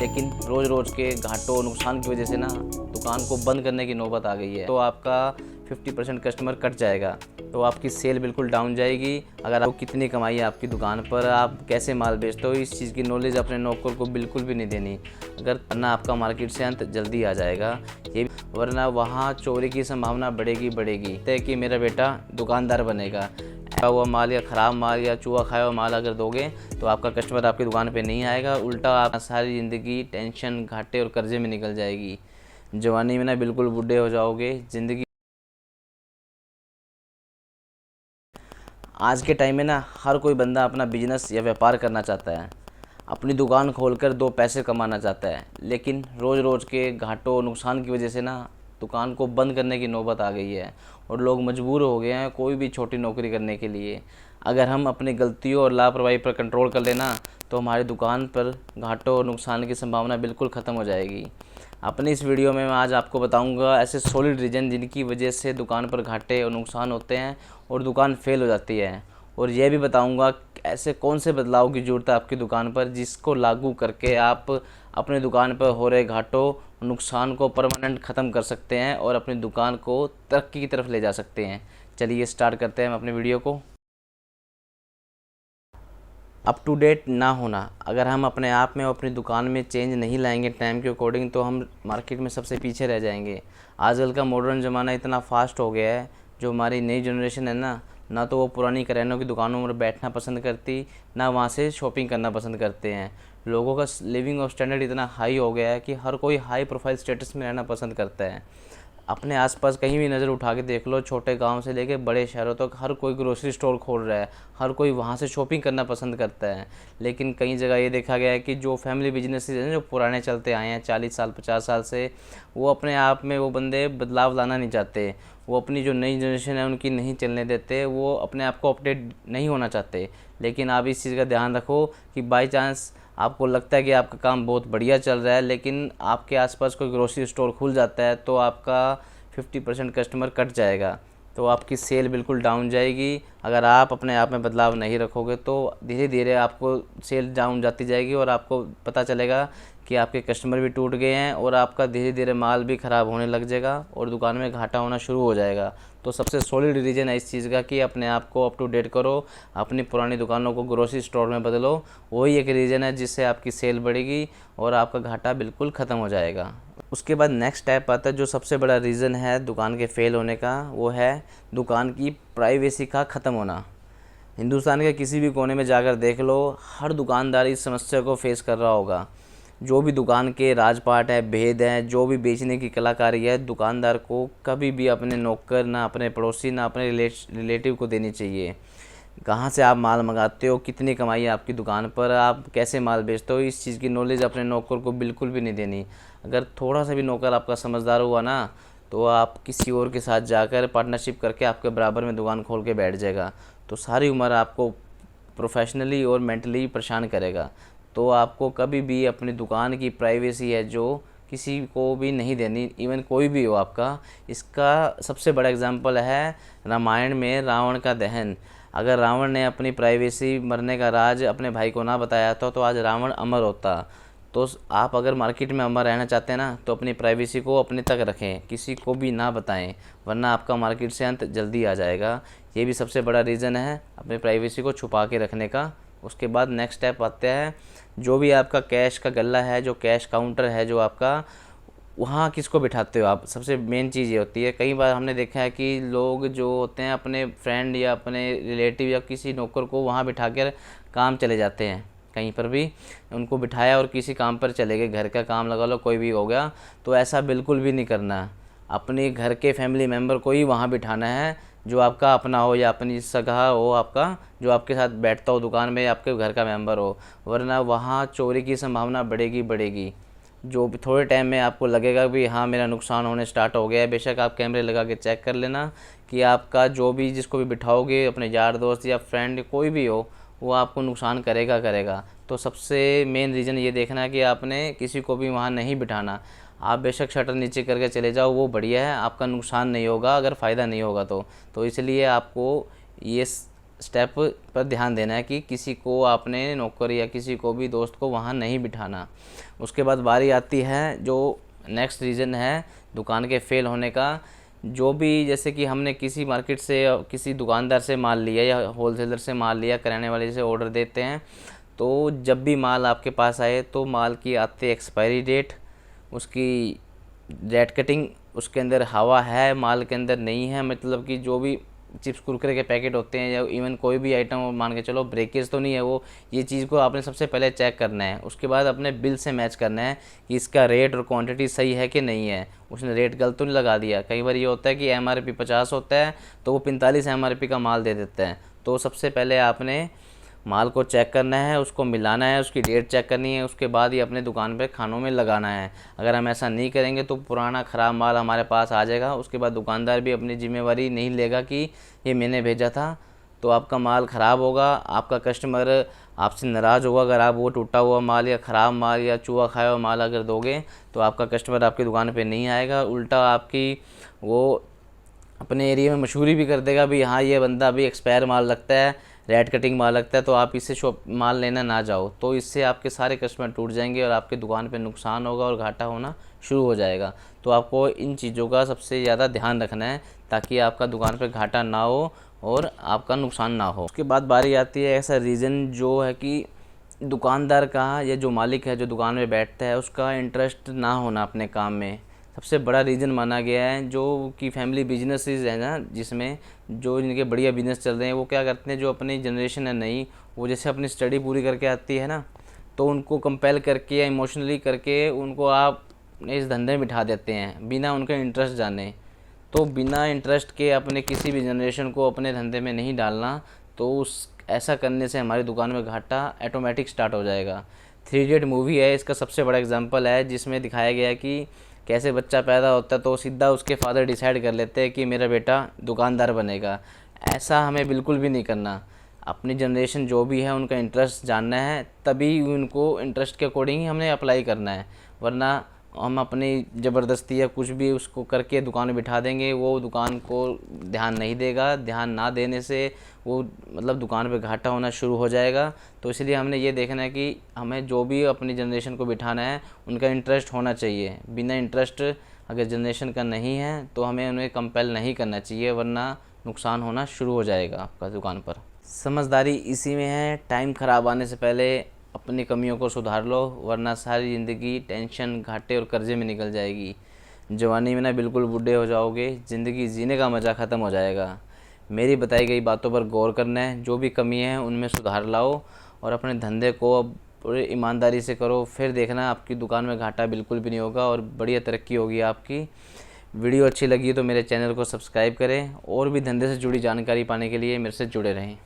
लेकिन रोज़ रोज़ के घाटों नुकसान की वजह से ना दुकान को बंद करने की नौबत आ गई है। तो आपका 50% कस्टमर कट जाएगा, तो आपकी सेल बिल्कुल डाउन जाएगी। अगर आपको कितनी कमाई है आपकी दुकान पर, आप कैसे माल बेचते हो, इस चीज़ की नॉलेज अपने नौकर को बिल्कुल भी नहीं देनी। अगर वरना आपका मार्केट से अंत जल्दी आ जाएगा, ये वरना वहाँ चोरी की संभावना बढ़ेगी। तय कि मेरा बेटा दुकानदार बनेगा। हुआ माल या ख़राब माल या चूहा खाया हुआ माल अगर दोगे तो आपका कस्टमर आपकी दुकान पे नहीं आएगा, उल्टा आप सारी ज़िंदगी टेंशन, घाटे और कर्जे में निकल जाएगी। जवानी में ना बिल्कुल बूढ़े हो जाओगे। ज़िंदगी आज के टाइम में ना हर कोई बंदा अपना बिजनेस या व्यापार करना चाहता है, अपनी दुकान खोलकर दो पैसे कमाना चाहता है, लेकिन रोज़ रोज़ के घाटों नुकसान की वजह से ना दुकान को बंद करने की नौबत आ गई है और लोग मजबूर हो गए हैं कोई भी छोटी नौकरी करने के लिए। अगर हम अपनी गलतियों और लापरवाही पर कंट्रोल कर लेना तो हमारी दुकान पर घाटों और नुकसान की संभावना बिल्कुल ख़त्म हो जाएगी। अपनी इस वीडियो में मैं आज आपको बताऊंगा ऐसे सॉलिड रीज़न जिनकी वजह से दुकान पर घाटे और नुकसान होते हैं और दुकान फेल हो जाती है, और यह भी बताऊंगा ऐसे कौन से बदलाव की ज़रूरत है आपकी दुकान पर जिसको लागू करके आप अपनी दुकान पर हो रहे घाटों नुकसान को परमानेंट ख़त्म कर सकते हैं और अपनी दुकान को तरक्की की तरफ ले जा सकते हैं। चलिए स्टार्ट करते हैं हम अपने वीडियो को। अप टू डेट ना होना, अगर हम अपने आप में और अपनी दुकान में चेंज नहीं लाएंगे टाइम के अकॉर्डिंग तो हम मार्केट में सबसे पीछे रह जाएंगे। आजकल का मॉडर्न ज़माना इतना फास्ट हो गया है, जो हमारी नई जनरेशन है ना तो वो पुरानी करेनों की दुकानों में बैठना पसंद करती, ना वहाँ से शॉपिंग करना पसंद करते हैं। लोगों का लिविंग ऑफ स्टैंडर्ड इतना हाई हो गया है कि हर कोई हाई प्रोफाइल स्टेटस में रहना पसंद करता है। अपने आसपास कहीं भी नज़र उठा के देख लो, छोटे गांव से लेके बड़े शहरों तक हर कोई ग्रोसरी स्टोर खोल रहा है, हर कोई वहां से शॉपिंग करना पसंद करता है। लेकिन कई जगह ये देखा गया है कि जो फैमिली बिजनेसेस हैं जो पुराने चलते आए हैं 40 साल 50 साल से, वो अपने आप में वो बंदे बदलाव लाना नहीं चाहते। वो अपनी जो नई जनरेशन है उनकी नहीं चलने देते, वो अपने आप को अपडेट नहीं होना चाहते। लेकिन आप इस चीज़ का ध्यान रखो कि बाई चांस आपको लगता है कि आपका काम बहुत बढ़िया चल रहा है, लेकिन आपके आसपास कोई ग्रोसरी स्टोर खुल जाता है तो आपका 50% कस्टमर कट जाएगा, तो आपकी सेल बिल्कुल डाउन जाएगी। अगर आप अपने आप में बदलाव नहीं रखोगे तो धीरे धीरे आपको सेल डाउन जाती जाएगी और आपको पता चलेगा कि आपके कस्टमर भी टूट गए हैं और आपका धीरे धीरे माल भी ख़राब होने लग जाएगा और दुकान में घाटा होना शुरू हो जाएगा। तो सबसे सॉलिड रीज़न है इस चीज़ का कि अपने आप को अप टू डेट करो, अपनी पुरानी दुकानों को ग्रोसरी स्टोर में बदलो। वही एक रीज़न है जिससे आपकी सेल बढ़ेगी और आपका घाटा बिल्कुल ख़त्म हो जाएगा। उसके बाद नेक्स्ट स्टेप आता है जो सबसे बड़ा रीज़न है दुकान के फेल होने का, वो है दुकान की प्राइवेसी का ख़त्म होना। हिंदुस्तान के किसी भी कोने में जाकर देख लो, हर दुकानदार इस समस्या को फेस कर रहा होगा। जो भी दुकान के राजपाट है, भेद हैं, जो भी बेचने की कलाकारी है, दुकानदार को कभी भी अपने नौकर, ना अपने पड़ोसी, ना अपने रिलेटिव को देनी चाहिए। कहाँ से आप माल मंगाते हो, कितनी कमाई है आपकी दुकान पर, आप कैसे माल बेचते हो, इस चीज़ की नॉलेज अपने नौकर को बिल्कुल भी नहीं देनी। अगर थोड़ा सा भी नौकर आपका समझदार हुआ ना तो आप किसी और के साथ जाकर पार्टनरशिप करके आपके बराबर में दुकान खोल के बैठ जाएगा, तो सारी उम्र आपको प्रोफेशनली और मेंटली परेशान करेगा। तो आपको कभी भी अपनी दुकान की प्राइवेसी है जो किसी को भी नहीं देनी, इवन कोई भी हो आपका। इसका सबसे बड़ा एग्जांपल है रामायण में रावण का दहन। अगर रावण ने अपनी प्राइवेसी, मरने का राज अपने भाई को ना बताया था तो आज रावण अमर होता। तो आप अगर मार्केट में अमर रहना चाहते हैं ना तो अपनी प्राइवेसी को अपने तक रखें, किसी को भी ना बताएं, वरना आपका मार्केट से अंत जल्दी आ जाएगा। ये भी सबसे बड़ा रीज़न है अपनी प्राइवेसी को छुपा के रखने का। उसके बाद नेक्स्ट स्टेप आते हैं, जो भी आपका कैश का गल्ला है, जो कैश काउंटर है जो आपका, वहाँ किसको बिठाते हो आप। सबसे मेन चीज़ ये होती है, कई बार हमने देखा है कि लोग जो होते हैं अपने फ्रेंड या अपने रिलेटिव या किसी नौकर को वहाँ बिठा कर काम चले जाते हैं। कहीं पर भी उनको बिठाया और किसी काम पर चले गए, घर का काम लगा लो, कोई भी हो गया, तो ऐसा बिल्कुल भी नहीं करना है। अपने घर के फैमिली मेम्बर को ही वहाँ बिठाना है, जो आपका अपना हो या अपनी सगा हो, आपका जो आपके साथ बैठता हो दुकान में, आपके घर का मेंबर हो, वरना वहाँ चोरी की संभावना बढ़ेगी। जो भी थोड़े टाइम में आपको लगेगा भी हाँ मेरा नुकसान होने स्टार्ट हो गया है, बेशक आप कैमरे लगा के चेक कर लेना कि आपका जो भी जिसको भी बिठाओगे, अपने यार दोस्त या फ्रेंड कोई भी हो, वो आपको नुकसान करेगा। तो सबसे मेन रीज़न ये देखना है कि आपने किसी को भी वहाँ नहीं बिठाना। आप बेशक शटर नीचे करके चले जाओ, वो बढ़िया है, आपका नुकसान नहीं होगा अगर फ़ायदा नहीं होगा तो इसलिए आपको ये स्टेप पर ध्यान देना है कि किसी को आपने नौकर या किसी को भी दोस्त को वहाँ नहीं बिठाना। उसके बाद बारी आती है जो नेक्स्ट रीज़न है दुकान के फेल होने का। जो भी जैसे कि हमने किसी मार्केट से या किसी दुकानदार से माल लिया या होलसेलर से माल लिया, किराने वाले से ऑर्डर देते हैं, तो जब भी माल आपके पास आए तो माल की आते एक्सपायरी डेट, उसकी रेट कटिंग, उसके अंदर हवा है माल के अंदर नहीं है, मतलब कि जो भी चिप्स कुरकुरे के पैकेट होते हैं या इवन कोई भी आइटम मान के चलो ब्रेकेज तो नहीं है वो, ये चीज़ को आपने सबसे पहले चेक करना है। उसके बाद अपने बिल से मैच करना है कि इसका रेट और क्वांटिटी सही है कि नहीं है, उसने रेट गलत तो नहीं लगा दिया। कई बार ये होता है कि MRP 50 होता है तो वो 45 MRP का माल दे देता है। तो सबसे पहले आपने माल को चेक करना है, उसको मिलाना है, उसकी डेट चेक करनी है, उसके बाद ही अपने दुकान पे खानों में लगाना है। अगर हम ऐसा नहीं करेंगे तो पुराना ख़राब माल हमारे पास आ जाएगा। उसके बाद दुकानदार भी अपनी ज़िम्मेवारी नहीं लेगा कि ये मैंने भेजा था, तो आपका माल ख़राब होगा, आपका कस्टमर आपसे नाराज़ होगा। अगर आप वो टूटा हुआ माल या ख़राब माल या चूहा खाया हुआ माल अगर दोगे तो आपका कस्टमर आपकी दुकान पे नहीं आएगा, उल्टा आपकी वो अपने एरिया में मशहूरी भी कर देगा भी हाँ ये बंदा अभी एक्सपायर माल लगता है, रेड कटिंग माल लगता है, तो आप इससे शॉप माल लेना ना जाओ। तो इससे आपके सारे कस्टमर टूट जाएंगे और आपकी दुकान पे नुकसान होगा और घाटा होना शुरू हो जाएगा। तो आपको इन चीज़ों का सबसे ज़्यादा ध्यान रखना है ताकि आपका दुकान पे घाटा ना हो और आपका नुकसान ना हो। उसके बाद बारी आती है ऐसा रीज़न जो है कि दुकानदार का या जो मालिक है जो दुकान में बैठता है उसका इंटरेस्ट ना होना अपने काम में सबसे बड़ा रीज़न माना गया है। जो कि फैमिली बिजनेसेस है ना, जिसमें जो इनके बढ़िया बिजनेस चल रहे हैं, वो क्या करते हैं, जो अपनी जनरेशन है नई, वो जैसे अपनी स्टडी पूरी करके आती है ना, तो उनको कंपेल करके या इमोशनली करके उनको आप इस धंधे में बिठा देते हैं बिना उनका इंटरेस्ट जाने। तो बिना इंटरेस्ट के अपने किसी भी जनरेशन को अपने धंधे में नहीं डालना, तो उस ऐसा करने से हमारी दुकान में घाटा ऑटोमेटिक स्टार्ट हो जाएगा। 3 इडियट मूवी है, इसका सबसे बड़ा एग्जांपल है, जिसमें दिखाया गया है कि कैसे बच्चा पैदा होता है तो सीधा उसके फादर डिसाइड कर लेते हैं कि मेरा बेटा दुकानदार बनेगा। ऐसा हमें बिल्कुल भी नहीं करना। अपनी जनरेशन जो भी है उनका इंटरेस्ट जानना है, तभी उनको इंटरेस्ट के अकॉर्डिंग ही हमने अप्लाई करना है, वरना हम अपनी ज़बरदस्ती या कुछ भी उसको करके दुकान में बिठा देंगे, वो दुकान को ध्यान नहीं देगा। ध्यान ना देने से वो मतलब दुकान पे घाटा होना शुरू हो जाएगा। तो इसलिए हमने ये देखना है कि हमें जो भी अपनी जनरेशन को बिठाना है उनका इंटरेस्ट होना चाहिए। बिना इंटरेस्ट अगर जनरेशन का नहीं है तो हमें उन्हें कंपेल नहीं करना चाहिए, वरना नुकसान होना शुरू हो जाएगा आपका दुकान पर। समझदारी इसी में है, टाइम ख़राब आने से पहले अपनी कमियों को सुधार लो, वरना सारी ज़िंदगी टेंशन, घाटे और कर्जे में निकल जाएगी। जवानी में ना बिल्कुल बूढ़े हो जाओगे, ज़िंदगी जीने का मज़ा ख़त्म हो जाएगा। मेरी बताई गई बातों पर गौर करना है, जो भी कमी है उनमें सुधार लाओ और अपने धंधे को अब पूरी ईमानदारी से करो। फिर देखना आपकी दुकान में घाटा बिल्कुल भी नहीं होगा और बढ़िया तरक्की होगी आपकी। वीडियो अच्छी लगी तो मेरे चैनल को सब्सक्राइब करें और भी धंधे से जुड़ी जानकारी पाने के लिए मेरे से जुड़े रहें।